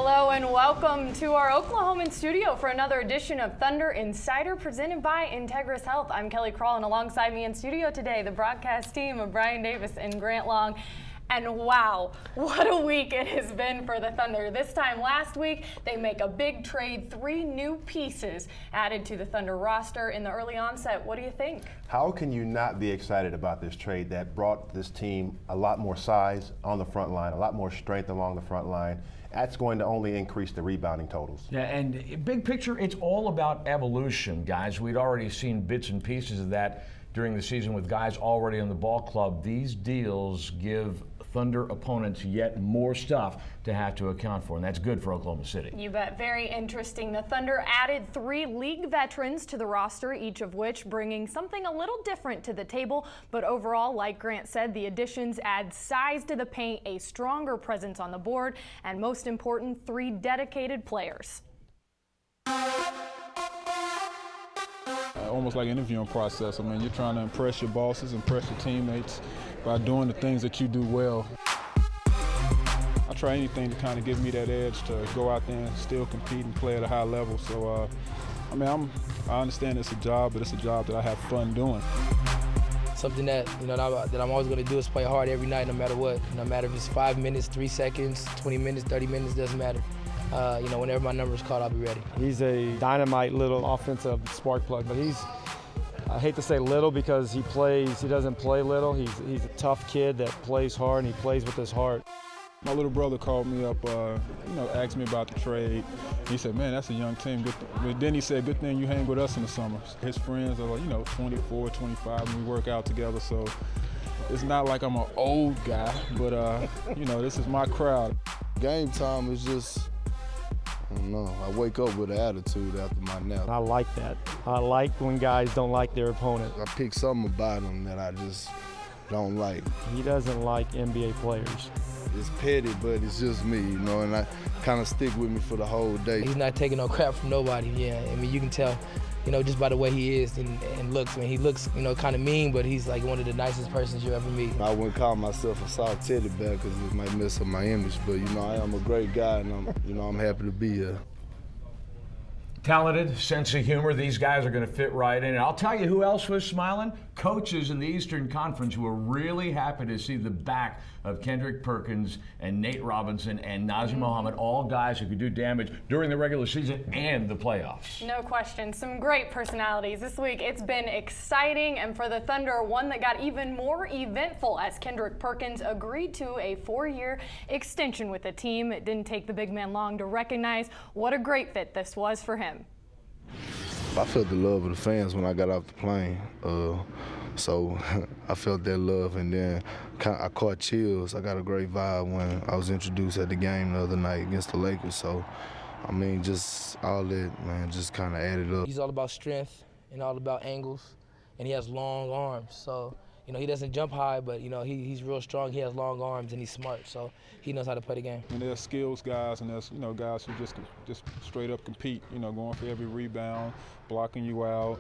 Hello and welcome to our Oklahoman studio for another edition of Thunder Insider presented by Integris Health. I'm Kelly Krall, and alongside me in studio today, the broadcast team of Brian Davis and Grant Long. And wow, what a week it has been for the Thunder. This time last week, they make a big trade, 3 new pieces added to the Thunder roster in the early onset. What do you think? How can you not be excited about this trade that brought this team a lot more size on the front line, a lot more strength along the front line? That's going to only increase the rebounding totals. Yeah, and big picture, it's all about evolution, guys. We'd already seen bits and pieces of that during the season with guys already in the ball club. These deals give Thunder opponents yet more stuff to have to account for, and that's good for Oklahoma City. You bet. Very interesting. The Thunder added 3 league veterans to the roster, each of which bringing something a little different to the table. But overall, like Grant said, the additions add size to the paint, a stronger presence on the board, and most important, 3 dedicated players. Almost like an interviewing process. I mean, you're trying to impress your bosses, impress your teammates by doing the things that you do well. I try anything to kind of give me that edge to go out there and still compete and play at a high level. So, I mean, I understand it's a job, but it's a job that I have fun doing. Something that that I'm always going to do is play hard every night, no matter what. No matter if it's 5 minutes, 3 seconds, 20 minutes, 30 minutes, doesn't matter. Whenever my number is called, I'll be ready. He's a dynamite little offensive spark plug, but I hate to say little because he doesn't play little. He's a tough kid that plays hard, and he plays with his heart. My little brother called me up, asked me about the trade. He said, man, that's a young team. But then he said, good thing you hang with us in the summers. His friends are, 24, 25, and we work out together. So it's not like I'm an old guy, but, this is my crowd. Game time is just, I don't know, I wake up with an attitude after my nap. I like that. I like when guys don't like their opponent. I pick something about him that I just don't like. He doesn't like NBA players. It's petty, but it's just me, and I kind of stick with me for the whole day. He's not taking no crap from nobody, yeah. I mean, you can tell, just by the way he is and looks. I mean, he looks, kind of mean, but he's like one of the nicest persons you ever meet. I wouldn't call myself a soft teddy bear because it might mess up my image, but, I am a great guy, and I'm happy to be here. Talented, sense of humor. These guys are going to fit right in. And I'll tell you who else was smiling. Coaches in the Eastern Conference who were really happy to see the back of Kendrick Perkins and Nate Robinson and Nazr Mohammed, all guys who could do damage during the regular season and the playoffs. No question. Some great personalities this week. It's been exciting, and for the Thunder, one that got even more eventful as Kendrick Perkins agreed to a 4-year extension with the team. It didn't take the big man long to recognize what a great fit this was for him. I felt the love of the fans when I got off the plane. So I felt that love, and then I caught chills. I got a great vibe when I was introduced at the game the other night against the Lakers. So, I mean, just all that, man, just kind of added up. He's all about strength and all about angles, and he has long arms. So, he doesn't jump high, but, he's real strong. He has long arms, and he's smart. So he knows how to play the game. And there's skills guys, and there's, guys who just straight up compete, going for every rebound, blocking you out,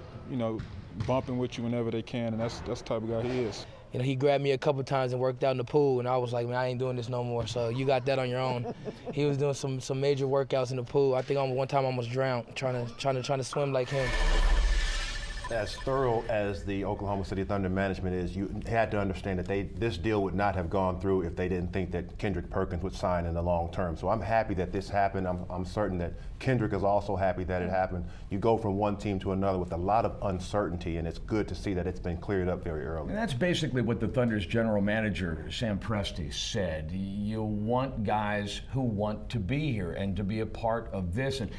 bumping with you whenever they can, and that's the type of guy he is. He grabbed me a couple times and worked out in the pool, and I was like, man, I ain't doing this no more. So you got that on your own. He was doing some major workouts in the pool. I think one time I almost drowned trying to swim like him. As thorough as the Oklahoma City Thunder management is, you had to understand that this deal would not have gone through if they didn't think that Kendrick Perkins would sign in the long term. So I'm happy that this happened. I'm certain that Kendrick is also happy that it happened. You go from one team to another with a lot of uncertainty, and it's good to see that it's been cleared up very early. And that's basically what the Thunder's general manager, Sam Presti, said. You want guys who want to be here and to be a part of this. And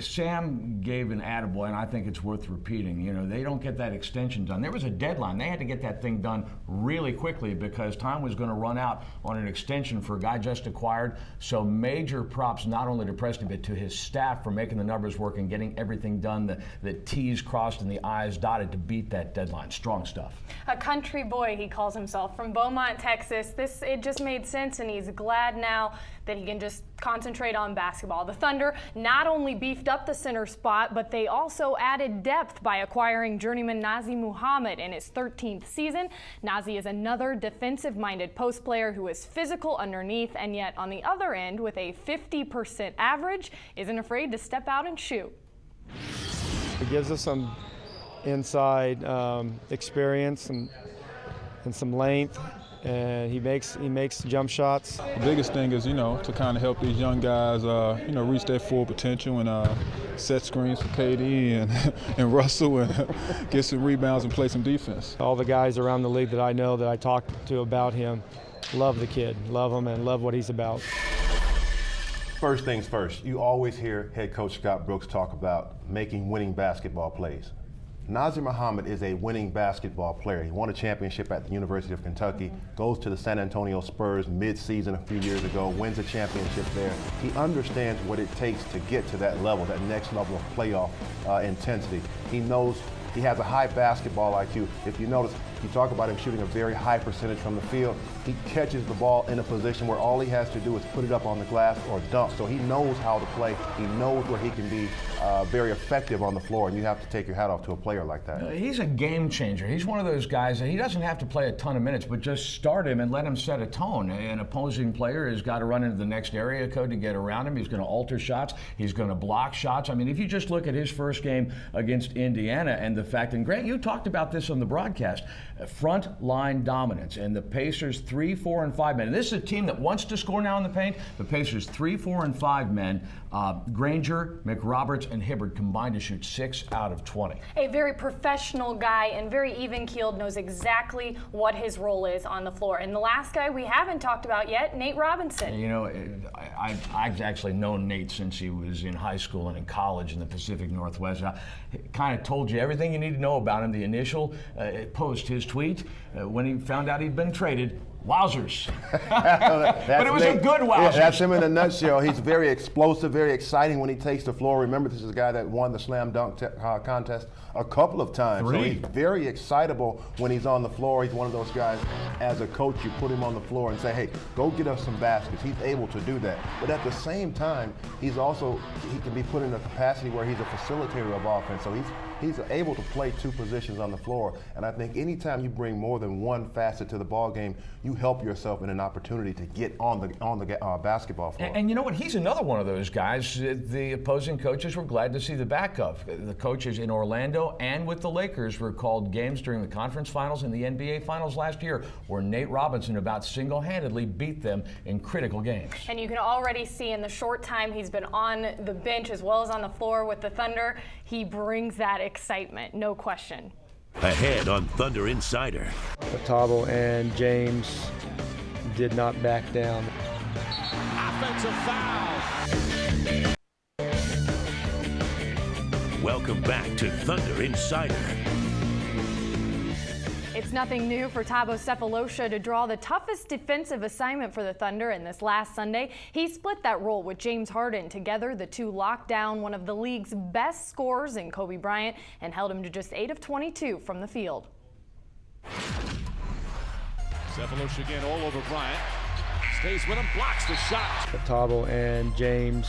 Sam gave an attaboy, and I think it's worth repeating. They don't get that extension done. There was a deadline. They had to get that thing done really quickly because time was going to run out on an extension for a guy just acquired. So major props not only to Presti but to his staff for making the numbers work and getting everything done, the T's crossed and the I's dotted to beat that deadline. Strong stuff. A country boy, he calls himself, from Beaumont, Texas. It just made sense, and he's glad now that he can just concentrate on basketball. The Thunder not only beefed up the center spot, but they also added depth by acquiring pairing journeyman Nazr Muhammad in his 13th season. Nazr is another defensive-minded post player who is physical underneath and yet on the other end with a 50% average isn't afraid to step out and shoot. It gives us some inside experience and some length, and he makes jump shots. The biggest thing is, to kind of help these young guys, reach their full potential and set screens for KD and Russell and get some rebounds and play some defense. All the guys around the league that I know that I talk to about him love the kid, love him, and love what he's about. First things first, you always hear head coach Scott Brooks talk about making winning basketball plays. Nazr Muhammad is a winning basketball player. He won a championship at the University of Kentucky, goes to the San Antonio Spurs mid-season a few years ago, wins a championship there. He understands what it takes to get to that level, that next level of playoff intensity. He knows he has a high basketball IQ. If you notice, you talk about him shooting a very high percentage from the field. He catches the ball in a position where all he has to do is put it up on the glass or dunk. So he knows how to play. He knows where he can be very effective on the floor, and you have to take your hat off to a player like that. He's a game changer. He's one of those guys that he doesn't have to play a ton of minutes, but just start him and let him set a tone. An opposing player has got to run into the next area code to get around him. He's going to alter shots. He's going to block shots. I mean, if you just look at his first game against Indiana and the fact, and Grant, you talked about this on the broadcast, front line dominance, and the Pacers 3, 4, and 5 men. And this is a team that wants to score now in the paint. The Pacers 3, 4, and 5 men. Granger, McRoberts, and Hibbert combined to shoot 6 out of 20. A very professional guy and very even-keeled, knows exactly what his role is on the floor. And the last guy we haven't talked about yet, Nate Robinson. You know, I've actually known Nate since he was in high school and in college in the Pacific Northwest. I kind of told you everything you need to know about him. The initial post, his tweet, when he found out he'd been traded. Wowzers. But it was a good wowzers. Yeah, that's him in a nutshell. He's very explosive, very exciting when he takes the floor. Remember, this is a guy that won the slam dunk contest a couple of times. 3. So he's very excitable when he's on the floor. He's one of those guys, as a coach, you put him on the floor and say, hey, go get us some baskets. He's able to do that. But at the same time, he can be put in a capacity where he's a facilitator of offense. So he's able to play 2 positions on the floor. And I think anytime you bring more than one facet to the ball game, you help yourself in an opportunity to get on the basketball floor. And you know what? He's another one of those guys the opposing coaches were glad to see the back of. The coaches in Orlando and with the Lakers recalled games during the conference finals and the NBA finals last year where Nate Robinson about single-handedly beat them in critical games. And you can already see in the short time he's been on the bench as well as on the floor with the Thunder, he brings that excitement, no question. Ahead on Thunder Insider. Tabo and James did not back down. Offensive foul. Welcome back to Thunder Insider. It's nothing new for Thabo Sefolosha to draw the toughest defensive assignment for the Thunder, and this last Sunday, he split that role with James Harden. Together, the two locked down one of the league's best scorers in Kobe Bryant and held him to just 8 of 22 from the field. Sefolosha again all over Bryant. Stays with him, blocks the shot. Tabo and James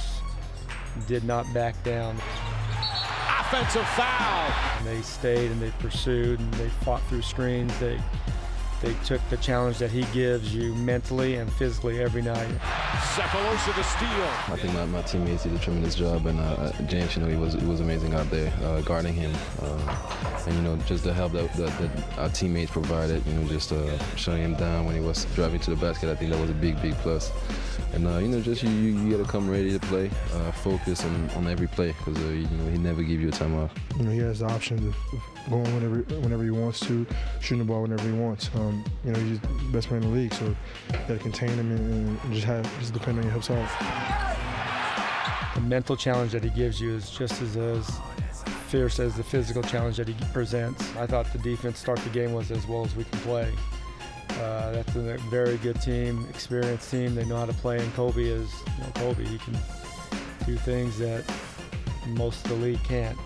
did not back down. Offensive foul. And they stayed and they pursued and they fought through screens. They took the challenge that he gives you mentally and physically every night. Sefolosha the steal. I think my teammates did a tremendous job, and James, he was amazing out there guarding him, and just the help that our teammates provided, just shutting him down when he was driving to the basket. I think that was a big plus. And just you got to come ready to play, focus on every play, because he never give you a time off. He has the option of going whenever he wants to, shooting the ball whenever he wants. He's the best player in the league, so you got to contain him and just depend on your himself. The mental challenge that he gives you is just as fierce as the physical challenge that he presents. I thought the defense start the game was as well as we can play. That's a very good team, experienced team. They know how to play, and Kobe is Kobe. He can do things that most of the league can't.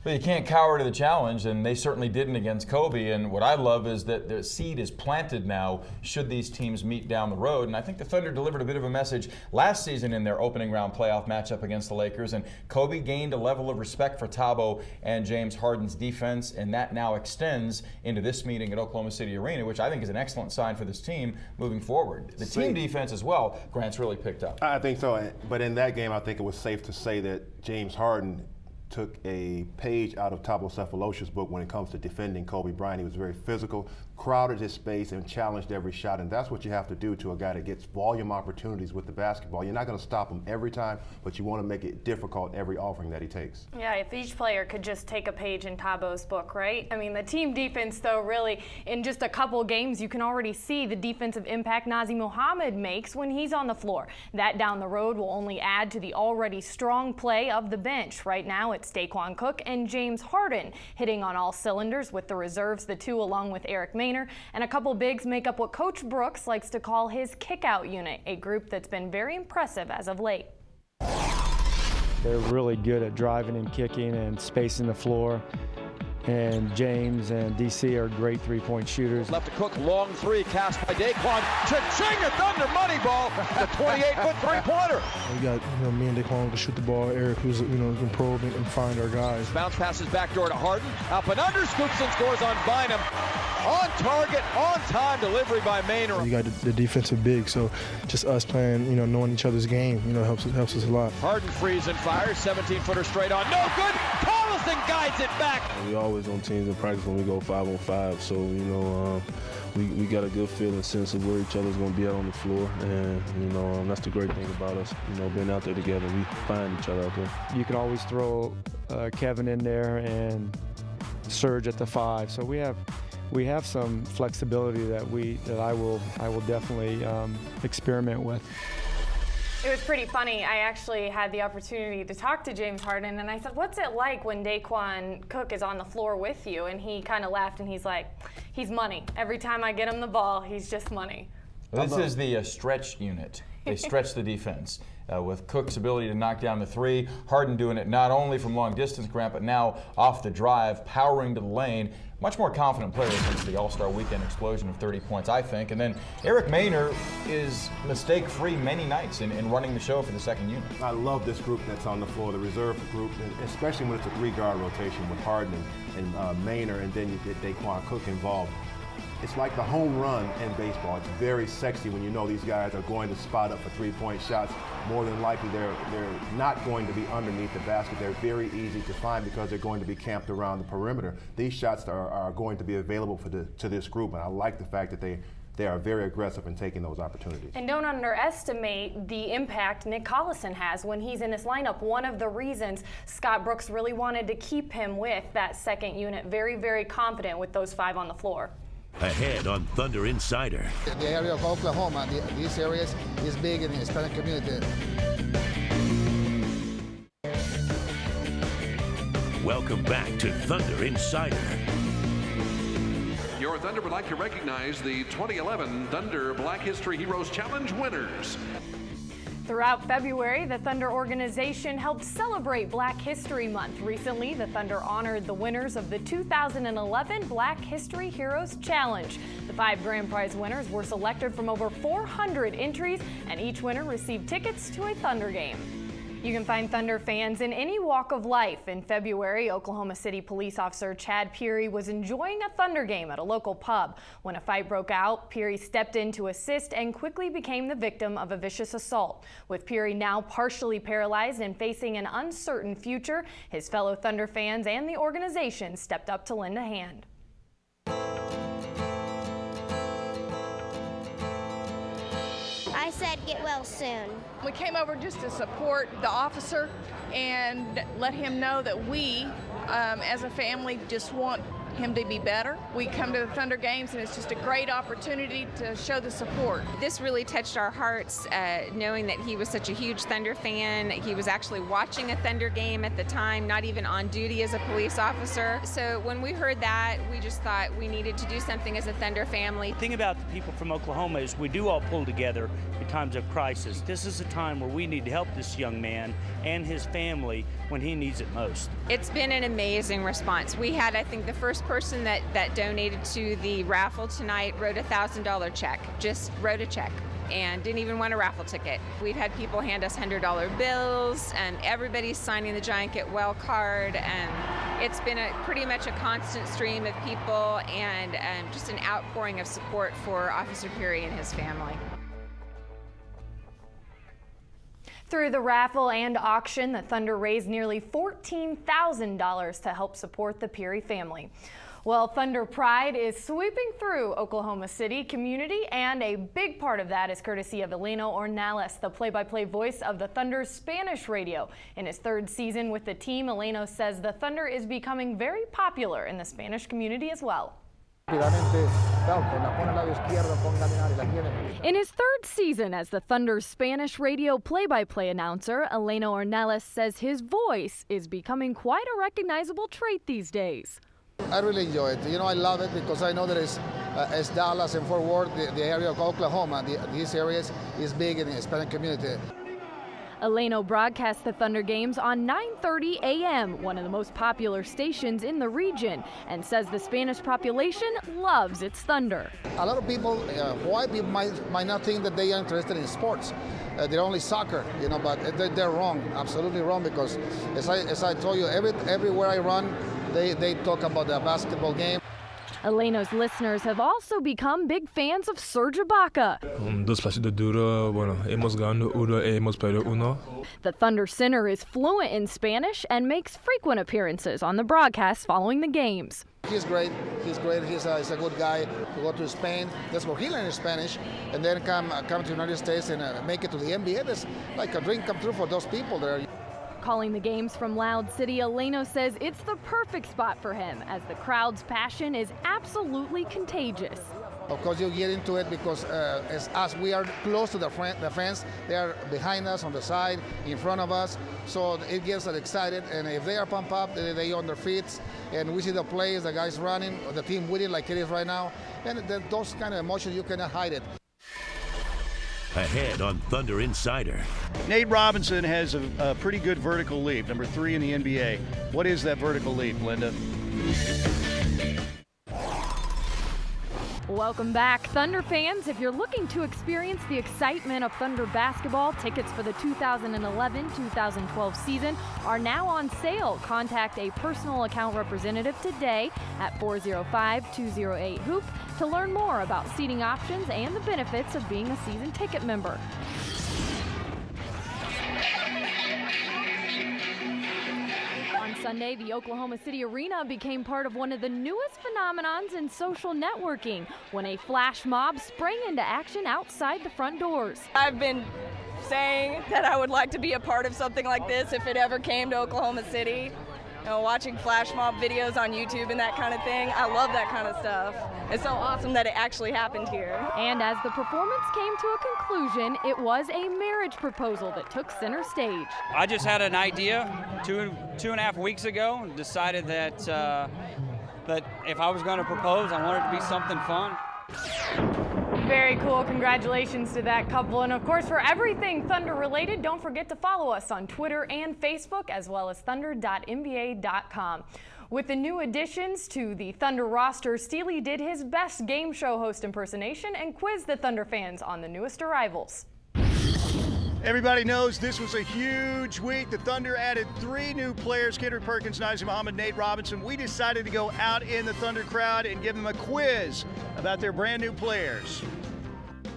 But you can't cower to the challenge, and they certainly didn't against Kobe. And what I love is that the seed is planted now should these teams meet down the road. And I think the Thunder delivered a bit of a message last season in their opening round playoff matchup against the Lakers. And Kobe gained a level of respect for Thabo and James Harden's defense, and that now extends into this meeting at Oklahoma City Arena, which I think is an excellent sign for this team moving forward. The team defense as well, Grant's really picked up. I think so. But in that game, I think it was safe to say that James Harden took a page out of Thabo Sefolosha's book when it comes to defending Kobe Bryant. He was very physical, crowded his space, and challenged every shot. And that's what you have to do to a guy that gets volume opportunities with the basketball. You're not going to stop him every time, but you want to make it difficult every offering that he takes. Yeah, if each player could just take a page in Thabo's book, right? I mean, the team defense, though, really, in just a couple games, you can already see the defensive impact Nazr Mohammed makes when he's on the floor. That down the road will only add to the already strong play of the bench. Right now, it's Daquan Cook and James Harden hitting on all cylinders with the reserves, the two along with Eric Maynor, and a couple bigs make up what Coach Brooks likes to call his kick-out unit, a group that's been very impressive as of late. They're really good at driving and kicking and spacing the floor. And James and DC are great three-point shooters. Left to Cook, long three, cast by Daquan. Cha-ching, a Thunder money ball. The 28-foot three-pointer. We got me and Daquan to shoot the ball. Eric, who's can probe and find our guys. Bounce passes back door to Harden. Up and under, scoops and scores on Bynum. On target, on time delivery by Maynor. You got the defensive big, so just us playing, knowing each other's game, helps us a lot. Harden frees and fires, 17-footer straight on, no good. Collison guides it back. We always on teams in practice when we go 5-on-5, so we got a good feeling, sense of where each other's going to be out on the floor, and that's the great thing about us. Being out there together, we find each other out there. You can always throw Kevin in there and Serge at the 5, so we have some flexibility that I will definitely experiment with. It was pretty funny. I actually had the opportunity to talk to James Harden, and I said, what's it like when Daquan Cook is on the floor with you? And he kind of laughed, and he's like, he's money. Every time I get him the ball, he's just money. This is the stretch unit. They stretch the defense. With Cook's ability to knock down the three, Harden doing it not only from long distance, Grant, but now off the drive, powering to the lane. Much more confident player since the All-Star Weekend explosion of 30 points, I think. And then Eric Maynor is mistake-free many nights in running the show for the second unit. I love this group that's on the floor, the reserve group, especially when it's a three-guard rotation with Harden and Maynor, and then you get Daquan Cook involved. It's like the home run in baseball. It's very sexy when you know these guys are going to spot up for three-point shots. More than likely, they're not going to be underneath the basket. They're very easy to find because they're going to be camped around the perimeter. These shots are going to be available to this group, and I like the fact that they are very aggressive in taking those opportunities. And don't underestimate the impact Nick Collison has when he's in this lineup. One of the reasons Scott Brooks really wanted to keep him with that second unit, very, very confident with those 5 on the floor. Ahead on Thunder Insider. The area of Oklahoma, these areas is big in the Hispanic community. Welcome back to Thunder Insider. Your Thunder would like to recognize the 2011 Thunder Black History Heroes Challenge winners. Throughout February, the Thunder organization helped celebrate Black History Month. Recently, the Thunder honored the winners of the 2011 Black History Heroes Challenge. The 5 grand prize winners were selected from over 400 entries, and each winner received tickets to a Thunder game. You can find Thunder fans in any walk of life. In February, Oklahoma City police officer Chad Peary was enjoying a Thunder game at a local pub. When a fight broke out, Peary stepped in to assist and quickly became the victim of a vicious assault. With Peary now partially paralyzed and facing an uncertain future, his fellow Thunder fans and the organization stepped up to lend a hand. I said get well soon. We came over just to support the officer and let him know that we, as a family, just want him to be better. We come to the Thunder games, and it's just a great opportunity to show the support. This really touched our hearts, knowing that he was such a huge Thunder fan. He was actually watching a Thunder game at the time, not even on duty as a police officer. So when we heard that, we just thought we needed to do something as a Thunder family. The thing about the people from Oklahoma is we do all pull together in times of crisis. This is a time where we need to help this young man and his family when he needs it most. It's been an amazing response. We had, I think, the first person that donated to the raffle tonight wrote a $1,000 check, just wrote a check, and didn't even want a raffle ticket. We've had people hand us $100 bills, and everybody's signing the Giant Get Well card, and it's been pretty much a constant stream of people and just an outpouring of support for Officer Peary and his family. Through the raffle and auction, the Thunder raised nearly $14,000 to help support the Peary family. Well, Thunder pride is sweeping through Oklahoma City community, and a big part of that is courtesy of Eleno Ornelas, the play-by-play voice of the Thunder's Spanish radio. In his third season with the team, Eleno says the Thunder is becoming very popular in the Spanish community as well. In his third season as the Thunder's Spanish radio play-by-play announcer, Eleno Ornelas says his voice is becoming quite a recognizable trait these days. I really enjoy it. You know, I love it because I know that it's Dallas and Fort Worth, the area of Oklahoma, these areas is big in the Hispanic community. Eleno broadcasts the Thunder games on 9:30 a.m., one of the most popular stations in the region, and says the Spanish population loves its Thunder. A lot of people, white people might not think that they are interested in sports. They're only soccer, you know, but they're wrong, absolutely wrong, because as I told you, everywhere I run, they talk about the basketball game. Eleno's listeners have also become big fans of Serge Ibaka. The Thunder center is fluent in Spanish and makes frequent appearances on the broadcast following the games. He's great. He's a good guy. To go to Spain, that's where he learned Spanish, and then come to the United States and make it to the NBA. That's like a dream come true for those people there. Calling the games from Loud City, Eleno says it's the perfect spot for him, as the crowd's passion is absolutely contagious. Of course, you get into it because as we are close to the fans, they are behind us, on the side, in front of us, so it gets us excited. And if they are pumped up, they on their feet, and we see the plays, the guys running, the team winning like it is right now, and those kind of emotions, you cannot hide it. Ahead on Thunder Insider. Nate Robinson has a pretty good vertical leap, number 3 in the NBA. What is that vertical leap, Linda? Welcome back, Thunder fans. If you're looking to experience the excitement of Thunder basketball, tickets for the 2011-2012 season are now on sale. Contact a personal account representative today at 405-208-HOOP to learn more about seating options and the benefits of being a season ticket member. On Sunday, the Oklahoma City Arena became part of one of the newest phenomenons in social networking when a flash mob sprang into action outside the front doors. I've been saying that I would like to be a part of something like this if it ever came to Oklahoma City. You know, watching flash mob videos on YouTube and that kind of thing. I love that kind of stuff. It's so awesome that it actually happened here. And as the performance came to a conclusion, it was a marriage proposal that took center stage. I just had an idea two and a half weeks ago and decided that that if I was going to propose, I wanted it to be something fun. Very cool. Congratulations to that couple. And of course, for everything Thunder related, don't forget to follow us on Twitter and Facebook, as well as thunder.nba.com. With the new additions to the Thunder roster, Steely did his best game show host impersonation and quizzed the Thunder fans on the newest arrivals. Everybody knows this was a huge week. The Thunder added 3 new players, Kendrick Perkins, Nazr Mohammed, Nate Robinson. We decided to go out in the Thunder crowd and give them a quiz about their brand new players.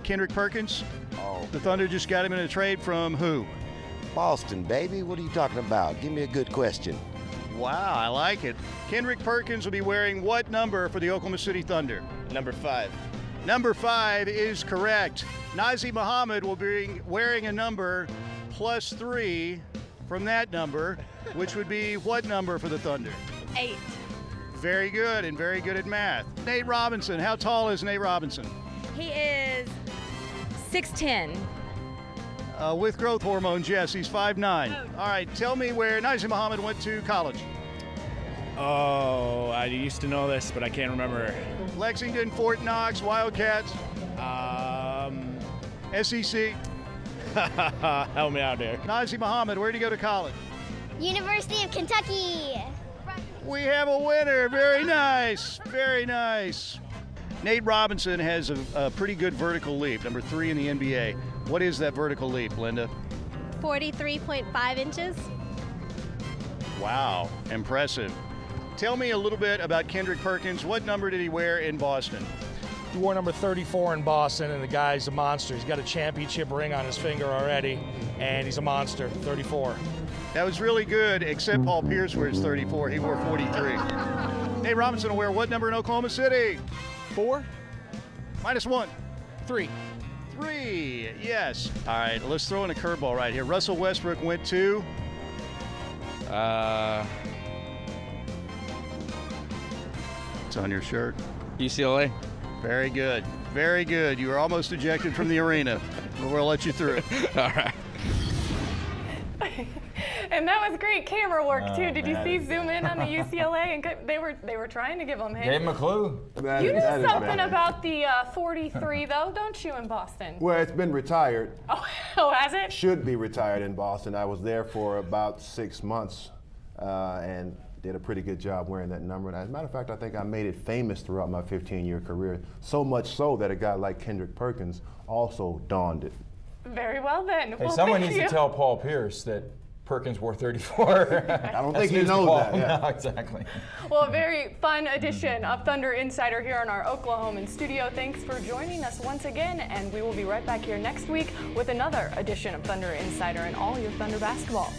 Kendrick Perkins, the Thunder just got him in a trade from who? Boston, baby. What are you talking about? Give me a good question. Wow, I like it. Kendrick Perkins will be wearing what number for the Oklahoma City Thunder? Number 5. Number 5 is correct. Nazr Mohammed will be wearing a number +3 from that number, which would be what number for the Thunder? 8. very good and very good at math. Nate Robinson, how tall is Nate Robinson? He is 6'10". With growth hormones, yes, he's 5'9". All right, tell me where Nazr Mohammed went to college. Oh, I used to know this, but I can't remember. Lexington, Fort Knox, Wildcats. SEC. Help me out there. Nazr Mohammed, where'd he go to college? University of Kentucky. We have a winner. Very nice. Very nice. Nate Robinson has a pretty good vertical leap, number 3 in the NBA. What is that vertical leap, Linda? 43.5 inches. Wow, impressive. Tell me a little bit about Kendrick Perkins. What number did he wear in Boston? He wore number 34 in Boston, and the guy's a monster. He's got a championship ring on his finger already, and he's a monster, 34. That was really good, except Paul Pierce wears 34. He wore 43. Nate Robinson will wear what number in Oklahoma City? 4. -1. 3. 3, yes. All right, let's throw in a curveball right here. Russell Westbrook went to? It's on your shirt. UCLA. Very good. Very good. You were almost ejected from the arena, but we'll let you through. All right. And that was great camera work too. Did you man. see zoom in on the UCLA? And they were trying to give them hints. Gave him a clue. You knew something about the 43 though, don't you, in Boston? Well, it's been retired. Oh, has it? Should be retired in Boston. I was there for about 6 months and did a pretty good job wearing that number. And as a matter of fact, I think I made it famous throughout my 15-year career, so much so that a guy like Kendrick Perkins also donned it. Very well then. Hey, well, someone thank needs you. to tell Paul Pierce that Perkins wore 34. I don't think he knows that. Yeah. No, exactly. Well, a very fun edition of Thunder Insider here in our Oklahoman studio. Thanks for joining us once again, and we will be right back here next week with another edition of Thunder Insider and all your Thunder basketball.